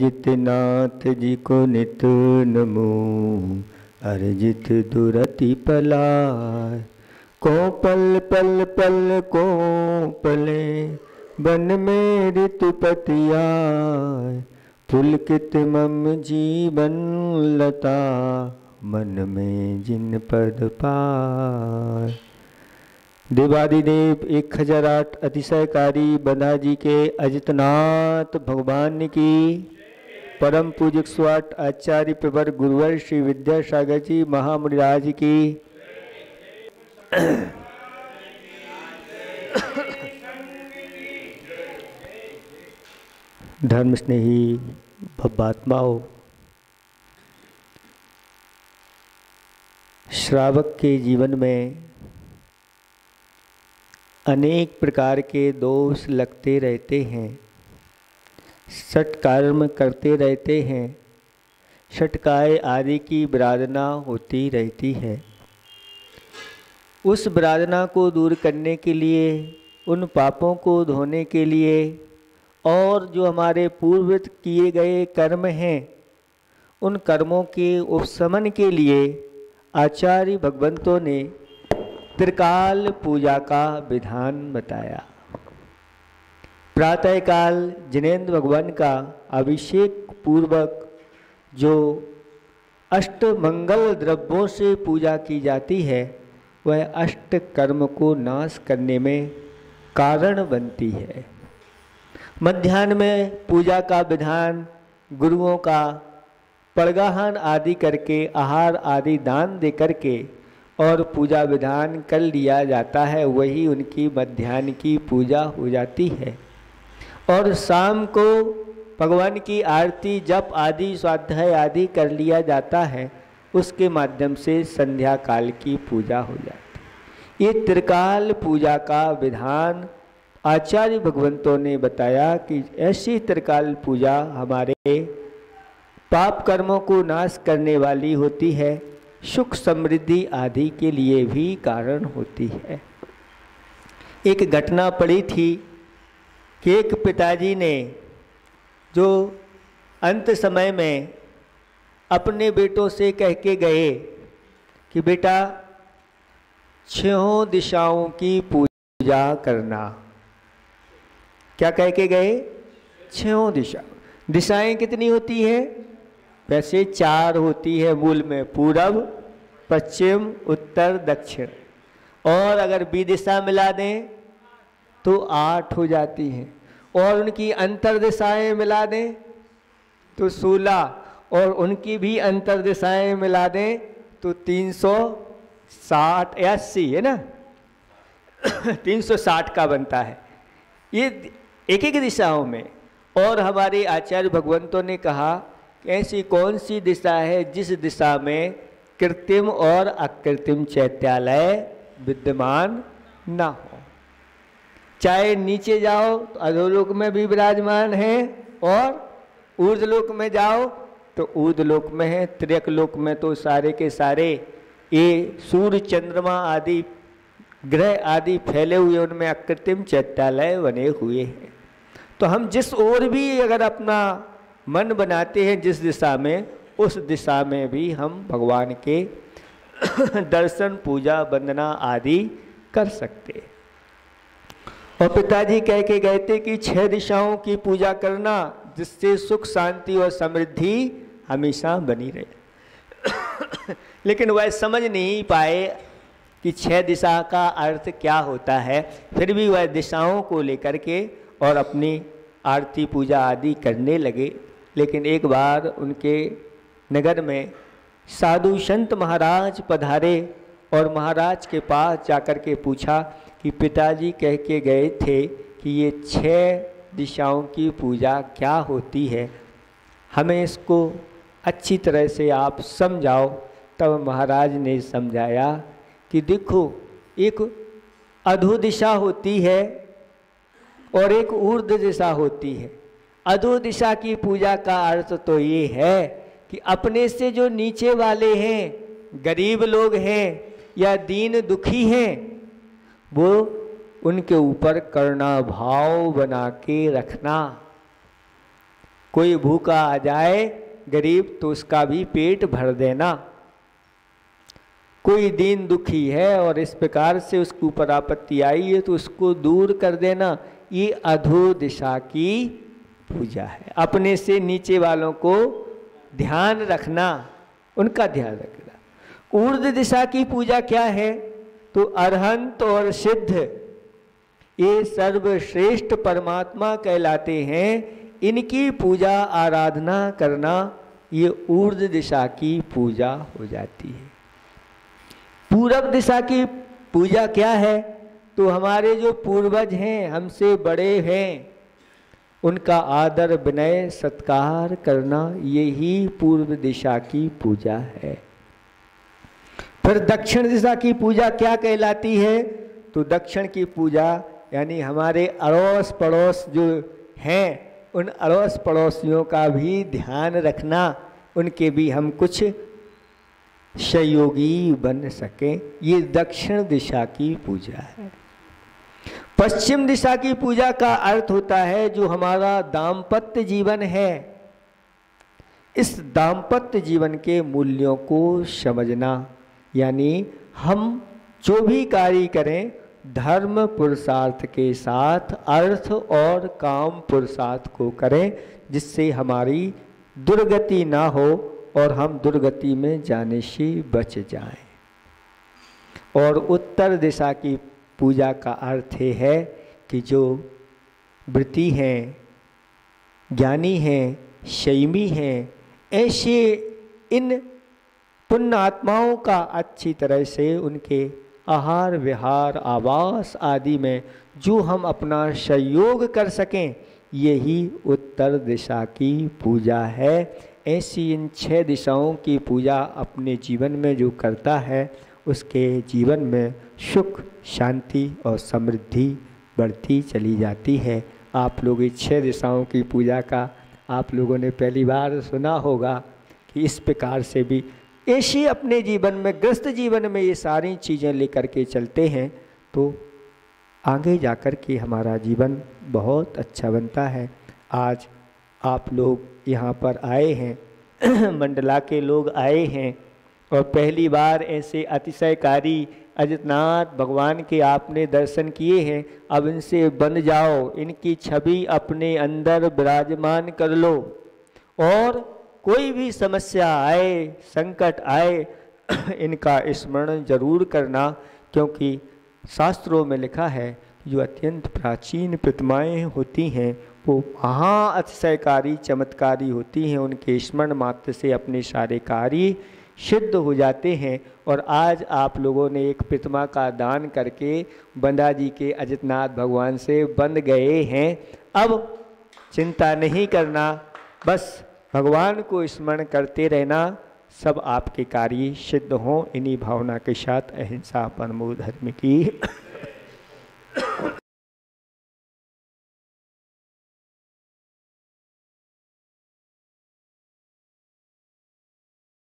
अरजित नाथ जी को नित नमो, अरजित दुरति पलाय। को पल पल पल को पले, बन में ऋतुपति आय। पुलकित मम जीवन लता, मन में जिन पद पाय। देवादिदेव 1008 अतिशयकारी बंधा जी के अजितनाथ भगवान की, परम पूज्य 108 आचार्य प्रवर गुरुवर श्री विद्यासागर जी महामुनिराज की, धर्म स्नेही भव्यात्माओं, श्रावक के जीवन में अनेक प्रकार के दोष लगते रहते हैं, सत्कर्म करते रहते हैं, षटकाय आदि की विराधना होती रहती है। उस विराधना को दूर करने के लिए, उन पापों को धोने के लिए और जो हमारे पूर्व किए गए कर्म हैं उन कर्मों के उपशमन के लिए आचार्य भगवंतों ने त्रिकाल पूजा का विधान बताया। प्रातःकाल जिनेंद्र भगवान का अभिषेक पूर्वक जो अष्ट मंगल द्रव्यों से पूजा की जाती है वह अष्ट कर्म को नाश करने में कारण बनती है। मध्याह्न में पूजा का विधान गुरुओं का परगाहन आदि करके, आहार आदि दान दे करके और पूजा विधान कर लिया जाता है, वही उनकी मध्याह्न की पूजा हो जाती है। और शाम को भगवान की आरती जप आदि स्वाध्याय आदि कर लिया जाता है, उसके माध्यम से संध्या काल की पूजा हो जाती है। ये त्रिकाल पूजा का विधान आचार्य भगवंतों ने बताया कि ऐसी त्रिकाल पूजा हमारे पाप कर्मों को नाश करने वाली होती है, सुख समृद्धि आदि के लिए भी कारण होती है। एक घटना पड़ी थी कि एक पिताजी ने जो अंत समय में अपने बेटों से कह के गए कि बेटा 6 दिशाओं की पूजा करना। क्या कह के गए? 6 दिशाएं कितनी होती है? वैसे 4 होती है मूल में, पूरब, पश्चिम, उत्तर, दक्षिण, और अगर विदिशा मिला दें तो 8 हो जाती हैं, और उनकी अंतर दिशाएं मिला दें तो 16, और उनकी भी अंतर दिशाएं मिला दें तो 360 या 80 है ना 360 का बनता है ये एक एक दिशाओं में। और हमारे आचार्य भगवंतों ने कहा ऐसी कौन सी दिशा है जिस दिशा में कृत्रिम और अकृत्रिम चैत्यालय विद्यमान ना हो। चाहे नीचे जाओ तो अधोलोक में भी विराजमान है, और ऊर्ध्वलोक में जाओ तो ऊर्ध्वलोक में है, त्र्यकलोक में तो सारे के सारे ये सूर्य चंद्रमा आदि ग्रह आदि फैले हुए उनमें अकृत्रिम चैत्यालय बने हुए हैं। तो हम जिस ओर भी अगर अपना मन बनाते हैं जिस दिशा में, उस दिशा में भी हम भगवान के दर्शन पूजा वंदना आदि कर सकते। और पिताजी कह के गए थे कि 6 दिशाओं की पूजा करना जिससे सुख शांति और समृद्धि हमेशा बनी रहे लेकिन वह समझ नहीं पाए कि 6 दिशा का अर्थ क्या होता है। फिर भी वह दिशाओं को लेकर के और अपनी आरती पूजा आदि करने लगे। लेकिन एक बार उनके नगर में साधु संत महाराज पधारे और महाराज के पास जाकर के पूछा कि पिताजी कह के गए थे कि ये 6 दिशाओं की पूजा क्या होती है, हमें इसको अच्छी तरह से आप समझाओ। तब महाराज ने समझाया कि देखो एक अधो दिशा होती है और एक ऊर्ध्व दिशा होती है। अधो दिशा की पूजा का अर्थ तो ये है कि अपने से जो नीचे वाले हैं, गरीब लोग हैं या दीन दुखी हैं, वो उनके ऊपर करुणा भाव बना के रखना। कोई भूखा आ जाए गरीब तो उसका भी पेट भर देना, कोई दीन दुखी है और इस प्रकार से उसके ऊपर आपत्ति आई है तो उसको दूर कर देना, ये अधो दिशा की पूजा है। अपने से नीचे वालों को ध्यान रखना, उनका ध्यान रखना। ऊर्ध्व दिशा की पूजा क्या है? तो अरहंत और सिद्ध ये सर्वश्रेष्ठ परमात्मा कहलाते हैं, इनकी पूजा आराधना करना ये ऊर्ध्व दिशा की पूजा हो जाती है। पूरब दिशा की पूजा क्या है? तो हमारे जो पूर्वज हैं, हमसे बड़े हैं, उनका आदर विनय सत्कार करना, यही पूर्व दिशा की पूजा है। फिर दक्षिण दिशा की पूजा क्या कहलाती है? तो दक्षिण की पूजा यानी हमारे अड़ोस पड़ोस जो हैं, उन अड़ोस पड़ोसियों का भी ध्यान रखना, उनके भी हम कुछ सहयोगी बन सकें, ये दक्षिण दिशा की पूजा है। पश्चिम दिशा की पूजा का अर्थ होता है जो हमारा दाम्पत्य जीवन है, इस दाम्पत्य जीवन के मूल्यों को समझना, यानी हम जो भी कार्य करें धर्म पुरुषार्थ के साथ अर्थ और काम पुरुषार्थ को करें, जिससे हमारी दुर्गति ना हो और हम दुर्गति में जाने से बच जाएं। और उत्तर दिशा की पूजा का अर्थ है कि जो वृत्ति हैं, ज्ञानी हैं, संयमी हैं, ऐसे इन पुण्य आत्माओं का अच्छी तरह से उनके आहार विहार आवास आदि में जो हम अपना सहयोग कर सकें, यही उत्तर दिशा की पूजा है। ऐसी इन 6 दिशाओं की पूजा अपने जीवन में जो करता है, उसके जीवन में सुख शांति और समृद्धि बढ़ती चली जाती है। आप लोग इस 6 दिशाओं की पूजा का आप लोगों ने पहली बार सुना होगा कि इस प्रकार से भी ऐसे अपने जीवन में, ग्रस्त जीवन में ये सारी चीज़ें लेकर के चलते हैं तो आगे जाकर के हमारा जीवन बहुत अच्छा बनता है। आज आप लोग यहाँ पर आए हैं, मंडला के लोग आए हैं और पहली बार ऐसे अतिशयकारी अजितनाथ भगवान के आपने दर्शन किए हैं। अब इनसे बन जाओ, इनकी छवि अपने अंदर विराजमान कर लो और कोई भी समस्या आए, संकट आए, इनका स्मरण जरूर करना, क्योंकि शास्त्रों में लिखा है जो अत्यंत प्राचीन प्रतिमाएं होती हैं वो महा अतिशयकारी चमत्कारी होती हैं, उनके स्मरण मात्र से अपने सारे कार्य सिद्ध हो जाते हैं। और आज आप लोगों ने एक प्रतिमा का दान करके बंदा जी के अजितनाथ भगवान से बंध गए हैं। अब चिंता नहीं करना, बस भगवान को स्मरण करते रहना, सब आपके कार्य सिद्ध हों। इन्हीं भावना के साथ अहिंसा परमो धर्म की